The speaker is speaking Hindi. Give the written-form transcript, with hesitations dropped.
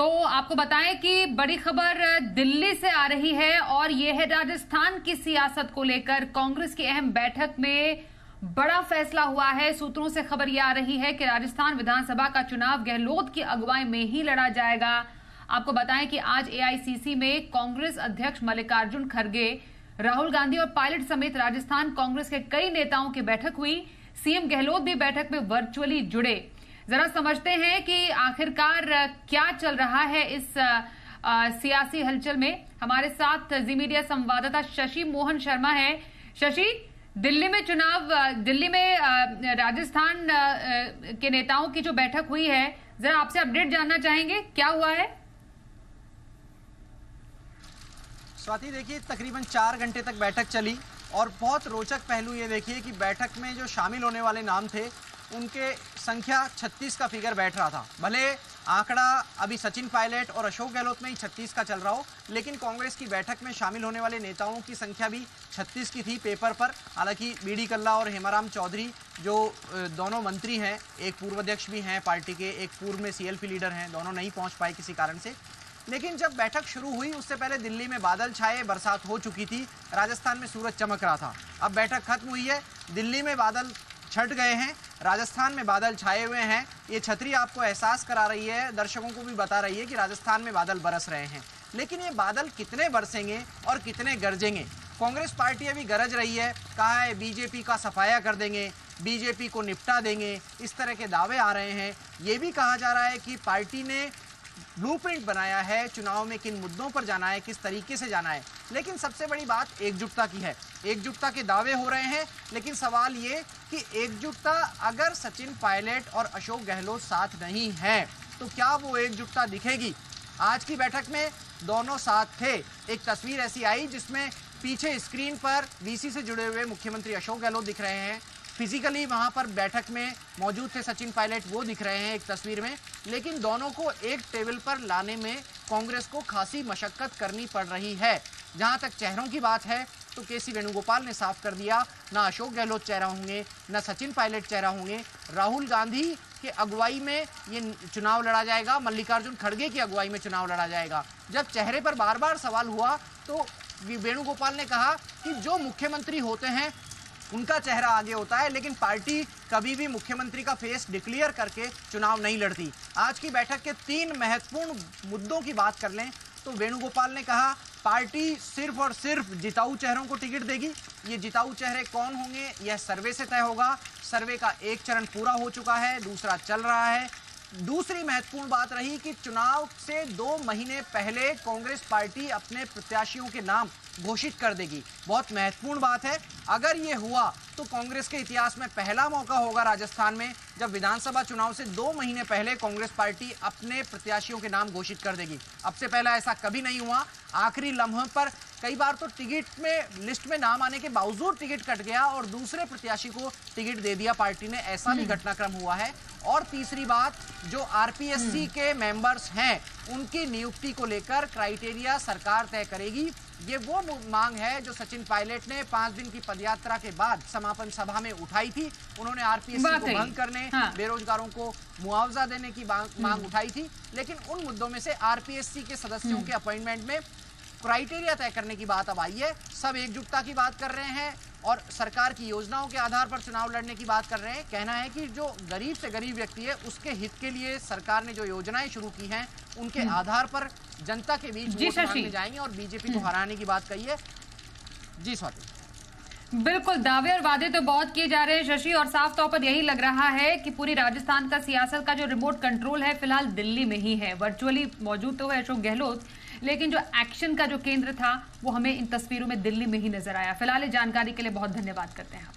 तो आपको बताएं कि बड़ी खबर दिल्ली से आ रही है और यह है राजस्थान की सियासत को लेकर कांग्रेस की अहम बैठक में बड़ा फैसला हुआ है। सूत्रों से खबर यह आ रही है कि राजस्थान विधानसभा का चुनाव गहलोत की अगुवाई में ही लड़ा जाएगा। आपको बताएं कि आज एआईसीसी में कांग्रेस अध्यक्ष मल्लिकार्जुन खड़गे, राहुल गांधी और पायलट समेत राजस्थान कांग्रेस के कई नेताओं की बैठक हुई। सीएम गहलोत भी बैठक में वर्चुअली जुड़े। जरा समझते हैं कि आखिरकार क्या चल रहा है इस सियासी हलचल में। हमारे साथ जी मीडिया संवाददाता शशि मोहन शर्मा है। शशि, दिल्ली में राजस्थान के नेताओं की जो बैठक हुई है, जरा आपसे अपडेट जानना चाहेंगे, क्या हुआ है? स्वाति, देखिए तकरीबन 4 घंटे तक बैठक चली और बहुत रोचक पहलू ये देखिए कि बैठक में जो शामिल होने वाले नाम थे उनके संख्या 36 का फिगर बैठ रहा था। भले आंकड़ा अभी सचिन पायलट और अशोक गहलोत में ही 36 का चल रहा हो, लेकिन कांग्रेस की बैठक में शामिल होने वाले नेताओं की संख्या भी 36 की थी पेपर पर। हालांकि बीडी कल्ला और हेमाराम चौधरी जो दोनों मंत्री हैं, एक पूर्व अध्यक्ष भी हैं पार्टी के, एक पूर्व में सीएलपी लीडर हैं, दोनों नहीं पहुंच पाए किसी कारण से। लेकिन जब बैठक शुरू हुई उससे पहले दिल्ली में बादल छाए, बरसात हो चुकी थी, राजस्थान में सूरज चमक रहा था। अब बैठक खत्म हुई है, दिल्ली में बादल छट गए हैं, राजस्थान में बादल छाए हुए हैं। ये छतरी आपको एहसास करा रही है, दर्शकों को भी बता रही है कि राजस्थान में बादल बरस रहे हैं। लेकिन ये बादल कितने बरसेंगे और कितने गरजेंगे? कांग्रेस पार्टी अभी गरज रही है, कहा है बीजेपी का सफाया कर देंगे, बीजेपी को निपटा देंगे, इस तरह के दावे आ रहे हैं। ये भी कहा जा रहा है कि पार्टी ने ब्लूप्रिंट बनाया है, चुनाव में किन मुद्दों पर जाना है, किस तरीके से जाना है। लेकिन सबसे बड़ी बात एकजुटता की है। एकजुटता के दावे हो रहे हैं, लेकिन सवाल ये कि एकजुटता अगर सचिन पायलट और अशोक गहलोत साथ नहीं है तो क्या वो एकजुटता दिखेगी? आज की बैठक में दोनों साथ थे। एक तस्वीर ऐसी आई जिसमें पीछे स्क्रीन पर वीसी से जुड़े हुए मुख्यमंत्री अशोक गहलोत दिख रहे हैं, फिजिकली वहां पर बैठक में मौजूद थे सचिन पायलट, वो दिख रहे हैं एक तस्वीर में। लेकिन दोनों को एक टेबल पर लाने में कांग्रेस को खासी मशक्कत करनी पड़ रही है। जहां तक चेहरों की बात है तो केसी वेणुगोपाल ने साफ कर दिया, ना अशोक गहलोत चेहरा होंगे, ना सचिन पायलट चेहरा होंगे। राहुल गांधी के अगुवाई में ये चुनाव लड़ा जाएगा, मल्लिकार्जुन खड़गे की अगुवाई में चुनाव लड़ा जाएगा। जब चेहरे पर बार बार सवाल हुआ तो वेणुगोपाल ने कहा कि जो मुख्यमंत्री होते हैं उनका चेहरा आगे होता है, लेकिन पार्टी कभी भी मुख्यमंत्री का फेस डिक्लेयर करके चुनाव नहीं लड़ती। आज की बैठक के 3 महत्वपूर्ण मुद्दों की बात कर लें तो वेणुगोपाल ने कहा पार्टी सिर्फ और सिर्फ जिताऊ चेहरों को टिकट देगी। ये जिताऊ चेहरे कौन होंगे यह सर्वे से तय होगा। सर्वे का एक चरण पूरा हो चुका है, दूसरा चल रहा है। दूसरी महत्वपूर्ण बात रही कि चुनाव से 2 महीने पहले कांग्रेस पार्टी अपने प्रत्याशियों के नाम घोषित कर देगी। बहुत महत्वपूर्ण बात है। अगर ये हुआ तो कांग्रेस के इतिहास में पहला मौका होगा राजस्थान में जब विधानसभा चुनाव से 2 महीने पहले कांग्रेस पार्टी अपने प्रत्याशियों के नाम घोषित कर देगी। अब से पहले ऐसा कभी नहीं हुआ। आखिरी लम्हे पर कई बार तो टिकट में लिस्ट में नाम आने के बावजूद टिकट कट गया और दूसरे प्रत्याशी को टिकट दे दिया पार्टी ने, ऐसा भी घटनाक्रम हुआ है। और तीसरी बात, जो आरपीएससी के मेंबर्स हैं उनकी नियुक्ति को लेकर क्राइटेरिया सरकार तय करेगी। ये वो मांग है जो सचिन पायलट ने 5 दिन की पदयात्रा के बाद समापन सभा में उठाई थी। उन्होंने आरपीएससी को भंग करने, बेरोजगारों को मुआवजा देने की मांग उठाई थी। लेकिन उन मुद्दों में से आरपीएससी के सदस्यों के अपॉइंटमेंट में क्राइटेरिया तय करने की बात अब आई है। सब एकजुटता की बात कर रहे हैं और सरकार की योजनाओं के आधार पर चुनाव लड़ने की बात कर रहे हैं। कहना है कि जो गरीब से गरीब व्यक्ति है उसके हित के लिए सरकार ने जो योजनाएं शुरू की हैं उनके आधार पर जनता के बीच वोट मांगने जाएंगे और बीजेपी को हराने की बात कही है। जी स्वाति। बिल्कुल, दावे और वादे तो बहुत किए जा रहे हैं शशि, और साफ तौर पर यही लग रहा है कि पूरी राजस्थान का सियासत का जो रिमोट कंट्रोल है फिलहाल दिल्ली में ही है। वर्चुअली मौजूद तो है अशोक गहलोत, लेकिन जो एक्शन का जो केंद्र था वो हमें इन तस्वीरों में दिल्ली में ही नजर आया। फिलहाल जानकारी के लिए बहुत धन्यवाद करते हैं।